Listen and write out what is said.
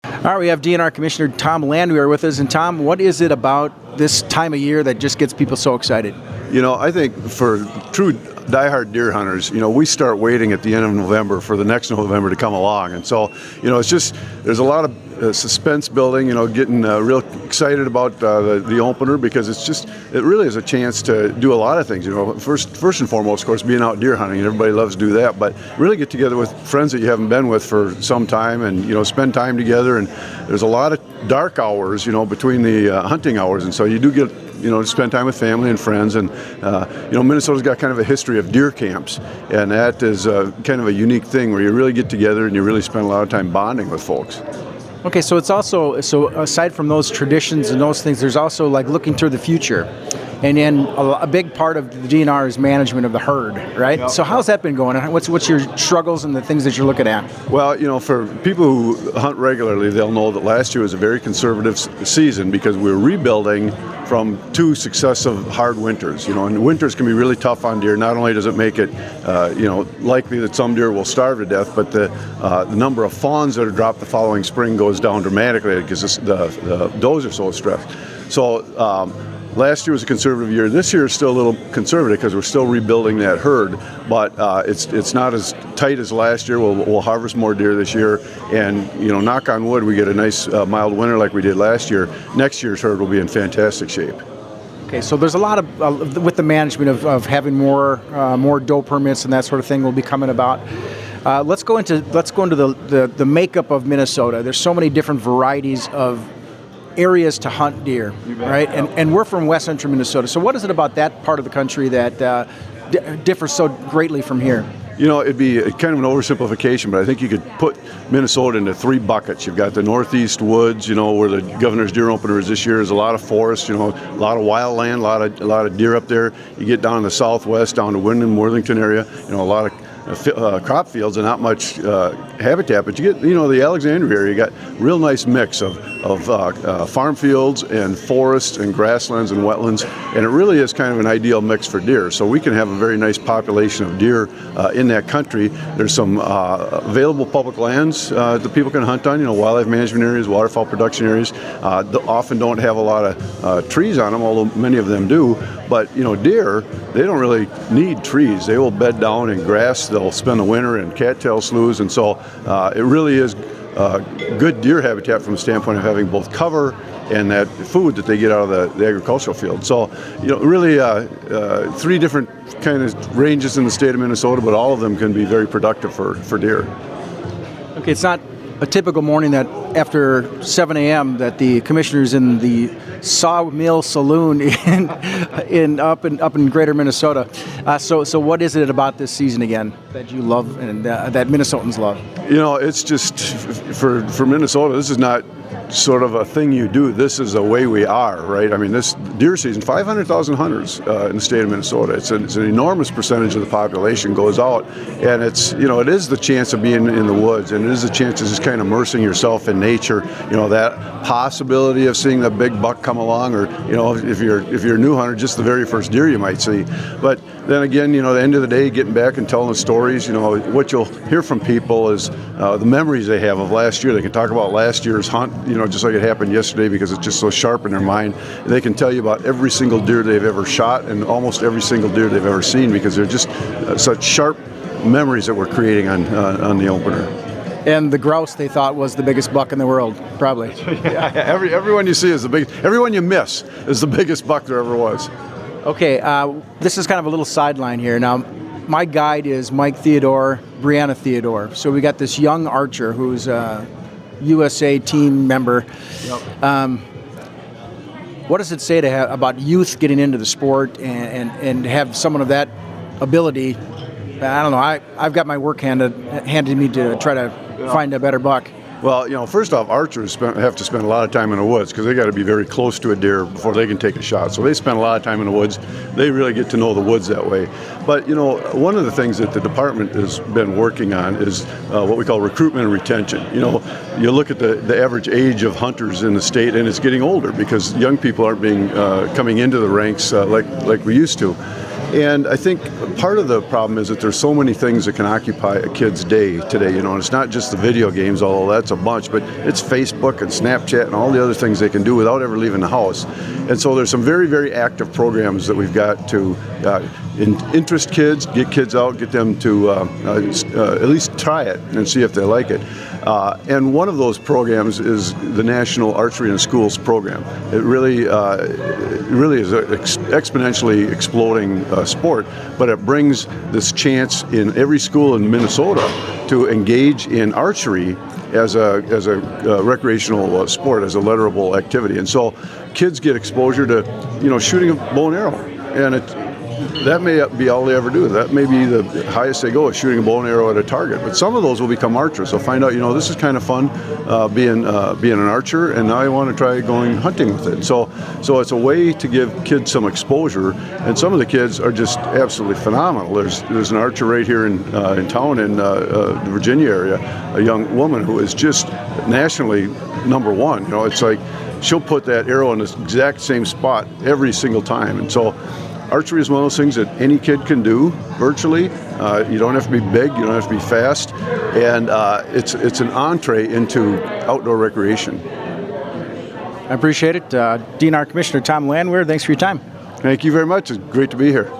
All right, we have DNR Commissioner Tom Landwehr with us. And Tom, what is it about this time of year that just gets people so excited? You know, I think for true diehard deer hunters, we start waiting at the end of November for the next November to come along. And so, it's just, there's a lot of suspense building, getting real excited about the opener, because it really is a chance to do a lot of things. First and foremost, of course, being out deer hunting, and everybody loves to do that, but really get together with friends that you haven't been with for some time and, spend time together. And there's a lot of dark hours, between the hunting hours. And so you do get to spend time with family and friends. And, Minnesota's got kind of a history of deer camps, and that is kind of a unique thing where you really get together and you really spend a lot of time bonding with folks. Okay, so it's also, aside from those traditions and those things, there's also like looking to the future. And then a big part of the DNR is management of the herd, right? Yep. So how's that been going? What's your struggles and the things that you're looking at? Well, for people who hunt regularly, they'll know that last year was a very conservative season because we were rebuilding from 2 successive hard winters. And winters can be really tough on deer. Not only does it make it, likely that some deer will starve to death, but the number of fawns that are dropped the following spring goes down dramatically because the does are so stressed. So last year was a conservative year. This year is still a little conservative because we're still rebuilding that herd, but it's not as tight as last year. We'll harvest more deer this year, and knock on wood, we get a nice mild winter like we did last year. Next year's herd will be in fantastic shape. Okay, so there's a lot of with the management of having more doe permits and that sort of thing will be coming about. Let's go into the makeup of Minnesota. There's so many different varieties of areas to hunt deer, right? And we're from West Central Minnesota. So what is it about that part of the country that differs so greatly from here? It'd be kind of an oversimplification, but I think you could put Minnesota into 3 buckets. You've got the northeast woods, where the governor's deer opener is this year. There's a lot of forest, a lot of wild land, a lot of deer up there. You get down in the southwest, down to Windham, Worthington area, a lot of crop fields and not much habitat, but you get the Alexandria area. You got real nice mix of farm fields and forests and grasslands and wetlands, and it really is kind of an ideal mix for deer. So we can have a very nice population of deer in that country. There's some available public lands that people can hunt on. Wildlife management areas, waterfowl production areas. Often don't have a lot of trees on them, although many of them do. But deer, they don't really need trees. They will bed down in grass. They'll spend the winter in cattail sloughs, and so it really is good deer habitat from the standpoint of having both cover and that food that they get out of the agricultural field. So, really 3 different kind of ranges in the state of Minnesota, but all of them can be very productive for deer. Okay, it's not a typical morning that after 7 a.m. that the commissioner's in the Sawmill Saloon up in Greater Minnesota. So what is it about this season again that you love and that Minnesotans love? It's just for Minnesota. This is not sort of a thing you do. This is the way we are, right? I mean, this deer season, 500,000 hunters in the state of Minnesota. It's an enormous percentage of the population goes out, and it is the chance of being in the woods, and it is a chance of just kind of immersing yourself in nature. That possibility of seeing the big buck come along, or if you're a new hunter, just the very first deer you might see. But then again, at the end of the day, getting back and telling the stories. What you'll hear from people is the memories they have of last year. They can talk about last year's hunt, just like it happened yesterday, because it's just so sharp in their mind. They can tell you about every single deer they've ever shot and almost every single deer they've ever seen, because they're just such sharp memories that we're creating on the opener. And the grouse they thought was the biggest buck in the world, probably. Yeah, everyone you see is the biggest. Everyone you miss is the biggest buck there ever was. Okay, this is kind of a little sideline here. Now, my guide is Mike Theodore, Brianna Theodore. So we got this young archer who's a USA team member. Yep. What does it say to have about youth getting into the sport and have someone of that ability? I don't know. I've got my work handed to me to try to find a better buck. Well, first off, archers have to spend a lot of time in the woods because they got to be very close to a deer before they can take a shot. So they spend a lot of time in the woods. They really get to know the woods that way. But, one of the things that the department has been working on is what we call recruitment and retention. You look at the average age of hunters in the state, and it's getting older because young people aren't coming into the ranks like we used to. And I think part of the problem is that there's so many things that can occupy a kid's day today, you know, and it's not just the video games, although that's a bunch, but it's Facebook and Snapchat and all the other things they can do without ever leaving the house. And so there's some very, very active programs that we've got to interest kids, get kids out, get them to at least try it and see if they like it. And one of those programs is the National Archery in Schools program. It really is an exponentially exploding sport, but it brings this chance in every school in Minnesota to engage in archery as a recreational sport, as a letterable activity. And so kids get exposure to, you know, shooting a bow and arrow. And that may be all they ever do. That may be the highest they go, is shooting a bow and arrow at a target. But some of those will become archers. They'll find out, you know, this is kind of fun being an archer, and now I want to try going hunting with it. So it's a way to give kids some exposure, and some of the kids are just absolutely phenomenal. There's an archer right here in town in the Virginia area, a young woman who is just nationally #1. You know, it's like she'll put that arrow in the exact same spot every single time, and so. Archery is one of those things that any kid can do virtually. You don't have to be big, you don't have to be fast, and it's an entree into outdoor recreation. I appreciate it. DNR Commissioner Tom Landwehr, thanks for your time. Thank you very much. It's great to be here.